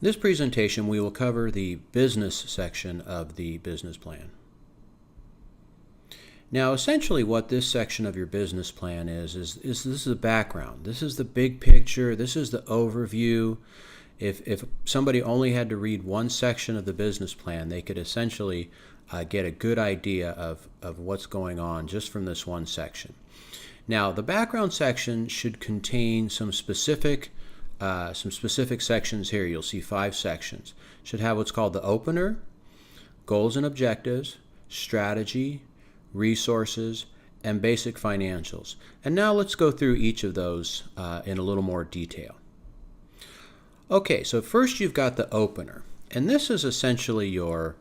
This presentation, we will cover the business section of the business plan. Now, essentially what this section of your business plan is this is the background. This is the big picture. This is the overview. If somebody only had to read one section of the business plan, they could essentially get a good idea of what's going on just from this one section. Now, the background section should contain some specific sections here. You'll see 5 sections. Should have what's called the opener, goals and objectives, strategy, resources, and basic financials. And now let's go through each of those in a little more detail. Okay, so first you've got the opener. And this is essentially your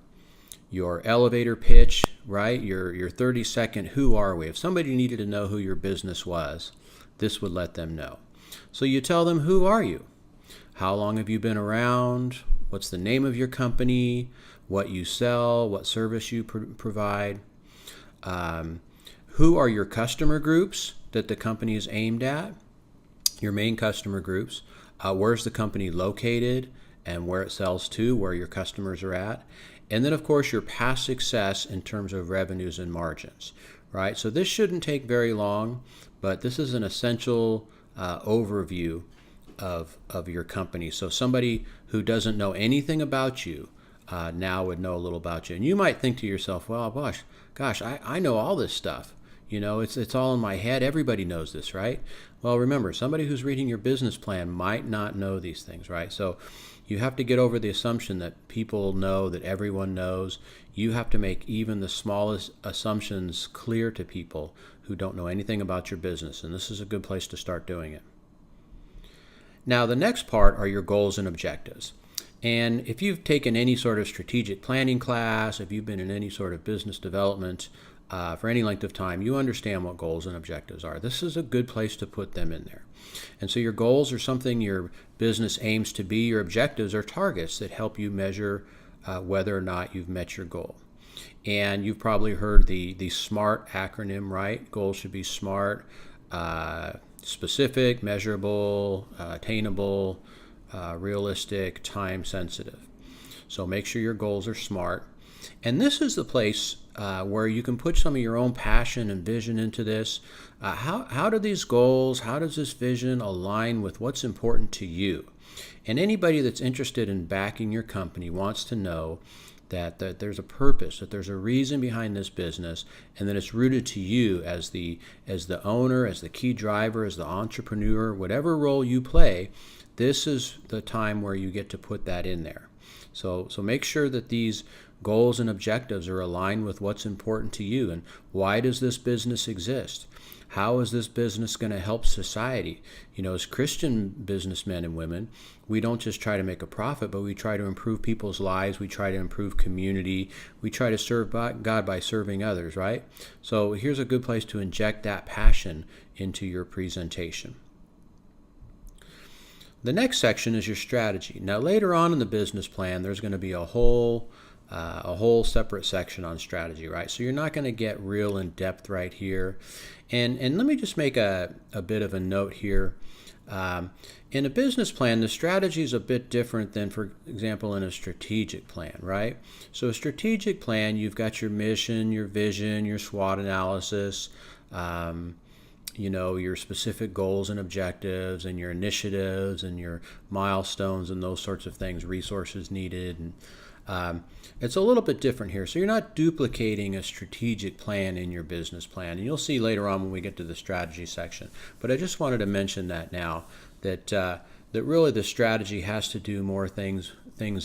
elevator pitch, right? Your 30-second who are we. If somebody needed to know who your business was, this would let them know. So you tell them, who are you? How long have you been around? What's the name of your company? What you sell? What service you provide? Who are your customer groups that the company is aimed at? Your main customer groups. Where's the company located and where it sells to, where your customers are at? And then, of course, your past success in terms of revenues and margins, right? So this shouldn't take very long, but this is an essential overview of your company. So somebody who doesn't know anything about you now would know a little about you. And you might think to yourself, well, gosh, I know all this stuff. You know, it's all in my head. Everybody knows this, right? Well, remember, somebody who's reading your business plan might not know these things, right? So you have to get over the assumption that people know, that everyone knows. You have to make even the smallest assumptions clear to people who don't know anything about your business, and this is a good place to start doing it. Now, the next part are your goals and objectives. And if you've taken any sort of strategic planning class, if you've been in any sort of business development for any length of time, you understand what goals and objectives are. This is a good place to put them in there. And so your goals are something your business aims to be. Your objectives are targets that help you measure whether or not you've met your goal. And you've probably heard the SMART acronym, right? Goals should be SMART, specific, measurable, attainable, realistic, time sensitive. So make sure your goals are SMART. And this is the place where you can put some of your own passion and vision into this. How do these goals, how does this vision align with what's important to you? And anybody that's interested in backing your company wants to know that there's a purpose, that there's a reason behind this business, and that it's rooted to you as the owner, as the key driver, as the entrepreneur, whatever role you play. This is the time where you get to put that in there. So make sure that these goals and objectives are aligned with what's important to you, and why does this business exist? How is this business going to help society? You know, as Christian businessmen and women, we don't just try to make a profit, but we try to improve people's lives. We try to improve community. We try to serve God by serving others, right? So here's a good place to inject that passion into your presentation. The next section is your strategy. Now, later on in the business plan, there's going to be a whole separate section on strategy, right? So you're not going to get real in depth right here. And let me just make a bit of a note here. In a business plan, the strategy is a bit different than, for example, in a strategic plan, right? So a strategic plan, you've got your mission, your vision, your SWOT analysis, your specific goals and objectives, and your initiatives and your milestones and those sorts of things, resources needed. And it's a little bit different here. So you're not duplicating a strategic plan in your business plan. And you'll see later on when we get to the strategy section. But I just wanted to mention that now, that really the strategy has to do more things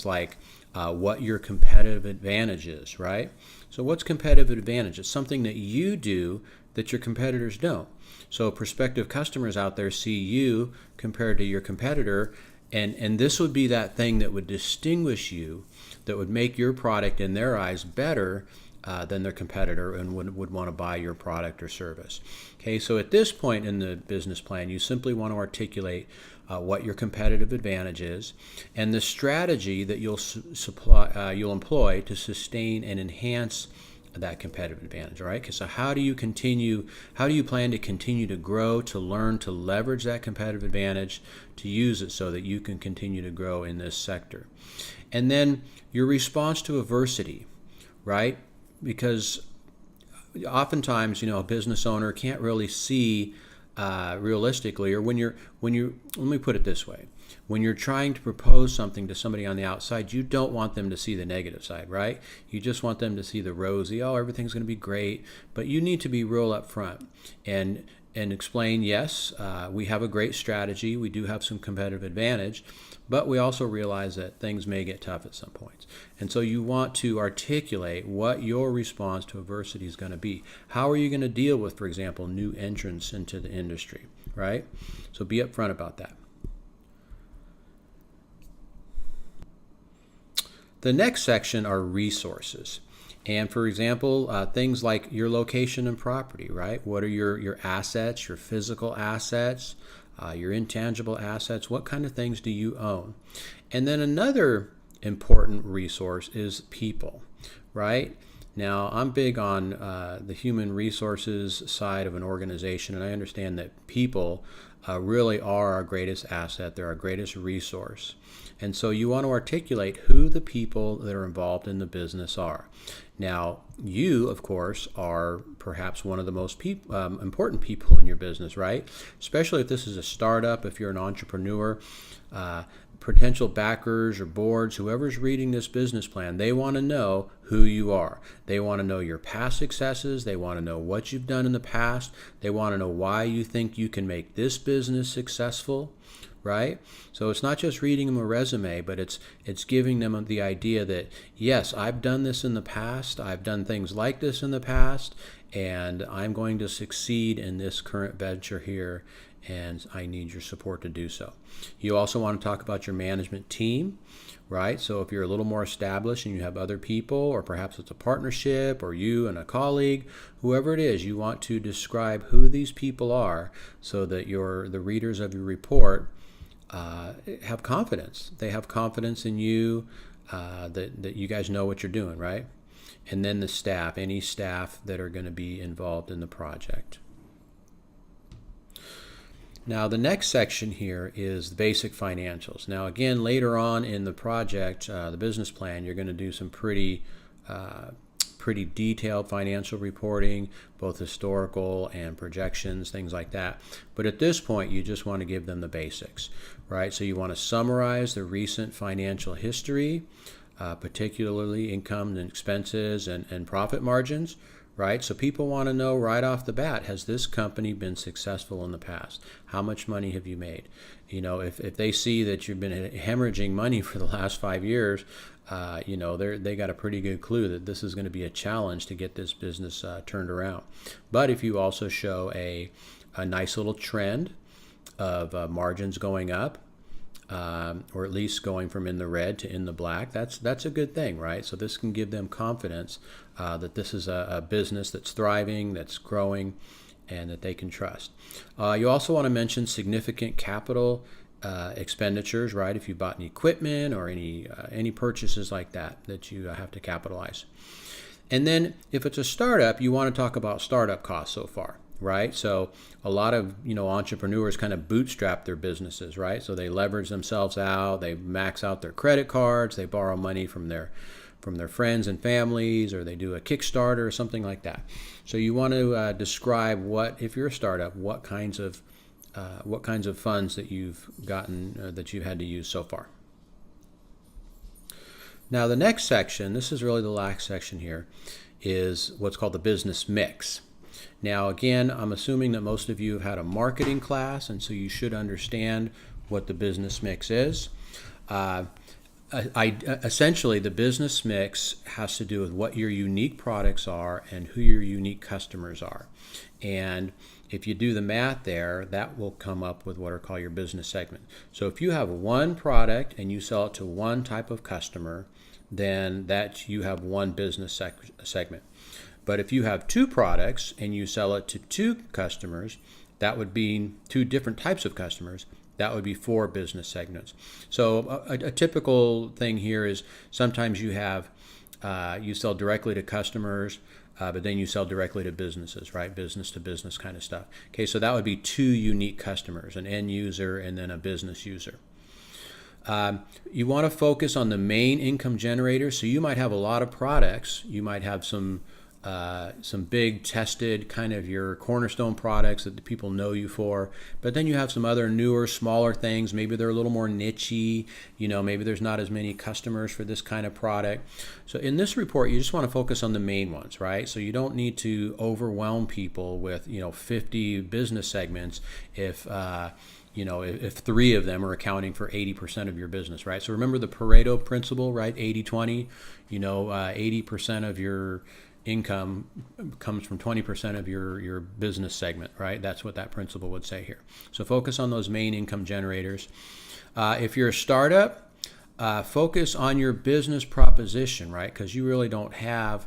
like what your competitive advantage is, right? So what's competitive advantage? It's something that you do that your competitors don't. So prospective customers out there see you compared to your competitor, and this would be that thing that would distinguish you, that would make your product in their eyes better than their competitor, and would want to buy your product or service. Okay, so at this point in the business plan, you simply want to articulate what your competitive advantage is, and the strategy that you'll employ to sustain and enhance that competitive advantage, all right? So how do you plan to continue to grow, to learn, to leverage that competitive advantage, to use it so that you can continue to grow in this sector? And then your response to adversity, right? Because oftentimes, a business owner can't really see realistically, or when you're, let me put it this way. When you're trying to propose something to somebody on the outside, you don't want them to see the negative side, right? You just want them to see the rosy, oh, everything's going to be great. But you need to be real up front and explain, yes, we have a great strategy. We do have some competitive advantage, but we also realize that things may get tough at some points. And so you want to articulate what your response to adversity is going to be. How are you going to deal with, for example, new entrants into the industry, right? So be upfront about that. The next section are resources. And for example, things like your location and property, right? What are your assets, your physical assets, your intangible assets? What kind of things do you own? And then another important resource is people, right? Now, I'm big on the human resources side of an organization, and I understand that people really are our greatest asset. They're our greatest resource. And so you want to articulate who the people that are involved in the business are. Now, you, of course, are perhaps one of the most important people in your business, right? Especially if this is a startup, if you're an entrepreneur. Potential backers or boards, whoever's reading this business plan, they want to know who you are. They want to know your past successes. They want to know what you've done in the past. They want to know why you think you can make this business successful, right? So it's not just reading them a resume, but it's giving them the idea that, yes, I've done this in the past. I've done things like this in the past, and I'm going to succeed in this current venture here, and I need your support to do so. You also want to talk about your management team, right? So if you're a little more established and you have other people, or perhaps it's a partnership, or you and a colleague, whoever it is, you want to describe who these people are so that the readers of your report have confidence. They have confidence in you, that you guys know what you're doing, right? And then the staff, any staff that are going to be involved in the project. Now, the next section here is the basic financials. Now, again, later on in the project, the business plan, you're going to do some pretty detailed financial reporting, both historical and projections, things like that. But at this point, you just want to give them the basics, right? So you want to summarize the recent financial history, particularly income and expenses and profit margins, right? So people want to know right off the bat, has this company been successful in the past? How much money have you made? If they see that you've been hemorrhaging money for the last 5 years, they got a pretty good clue that this is going to be a challenge to get this business turned around. But if you also show a nice little trend of margins going up, or at least going from in the red to in the black, that's a good thing, right? So this can give them confidence that this is a business that's thriving, that's growing, and that they can trust. You also want to mention significant capital expenditures, right? If you bought any equipment or any purchases like that you have to capitalize. And then if it's a startup, you want to talk about startup costs so far, right? So a lot of entrepreneurs kind of bootstrap their businesses, right? So they leverage themselves out, they max out their credit cards, they borrow money from their friends and families, or they do a Kickstarter or something like that. So you want to describe if you're a startup, what kinds of funds that you've gotten, that you've had to use so far. Now the next section, this is really the last section here, is what's called the business mix. Now again, I'm assuming that most of you have had a marketing class, and so you should understand what the business mix is. Essentially, the business mix has to do with what your unique products are and who your unique customers are. And if you do the math there, that will come up with what are called your business segment. So if you have one product and you sell it to one type of customer, then you have one business segment. But if you have two products and you sell it to two customers, that would be two different types of customers. That would be 4 business segments. So a typical thing here is sometimes you sell directly to customers, but then you sell directly to businesses, right? Business to business kind of stuff. Okay, so that would be two unique customers, an end user and then a business user. You want to focus on the main income generators. So you might have a lot of products. You might have some big tested kind of your cornerstone products that the people know you for. But then you have some other newer, smaller things. Maybe they're a little more niche-y. Maybe there's not as many customers for this kind of product. So in this report, you just want to focus on the main ones, right? So you don't need to overwhelm people with 50 business segments if three of them are accounting for 80% of your business, right? So remember the Pareto principle, right? 80-20, 80% of your income comes from 20% of your business segment, right? That's what that principle would say here. So focus on those main income generators. If you're a startup, focus on your business proposition, right? Because you really don't have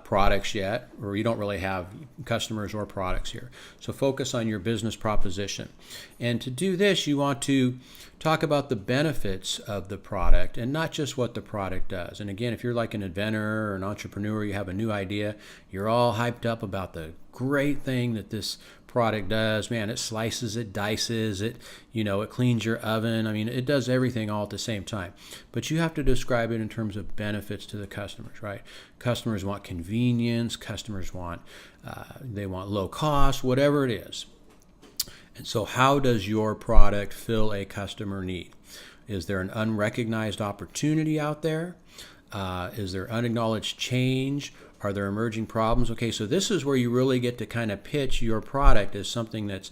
products yet, or you don't really have customers or products here. So focus on your business proposition. And to do this, you want to talk about the benefits of the product and not just what the product does. And again, if you're like an inventor or an entrepreneur, you have a new idea, you're all hyped up about the great thing that this product does. Man, it slices, it dices, it cleans your oven. I mean, it does everything all at the same time. But you have to describe it in terms of benefits to the customers, right? Customers want convenience. Customers want they want low cost, whatever it is. And so how does your product fill a customer need? Is there an unrecognized opportunity out there? Is there unacknowledged change? Are there emerging problems? Okay, so this is where you really get to kind of pitch your product as something that's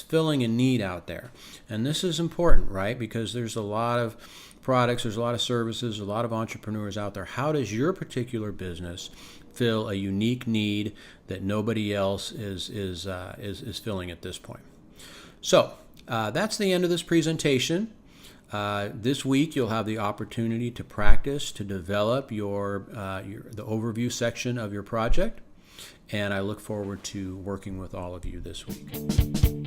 filling a need out there. And this is important, right? Because there's a lot of products, there's a lot of services, a lot of entrepreneurs out there. How does your particular business fill a unique need that nobody else is filling at this point? So that's the end of this presentation. This week you'll have the opportunity to practice, to develop the overview section of your project, and I look forward to working with all of you this week.